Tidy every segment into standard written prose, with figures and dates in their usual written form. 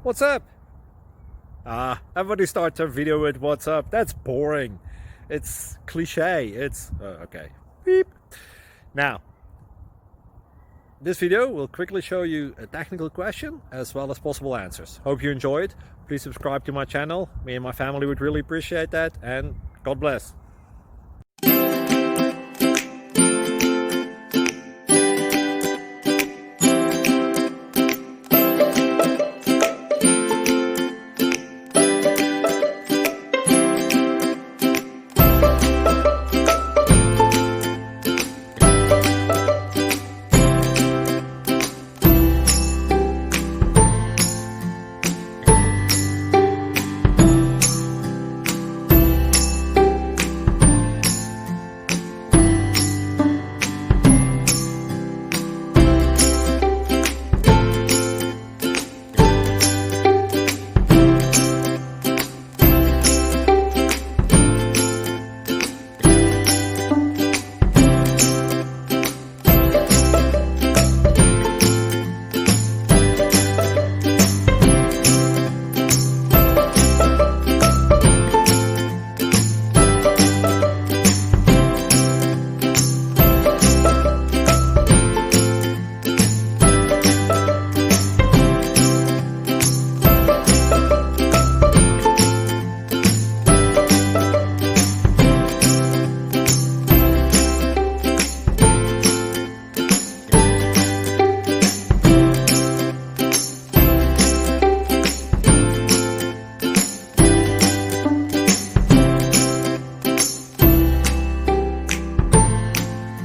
What's up? Everybody starts their video with what's up. That's boring. It's cliche. It's okay. Beep. Now, this video will quickly show you a technical question as well as possible answers. Hope you enjoy it. Please subscribe to my channel. Me and my family would really appreciate that, and God bless.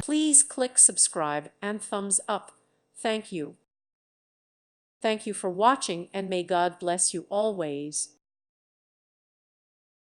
Please click subscribe and thumbs up. Thank you. Thank you for watching, and may God bless you always.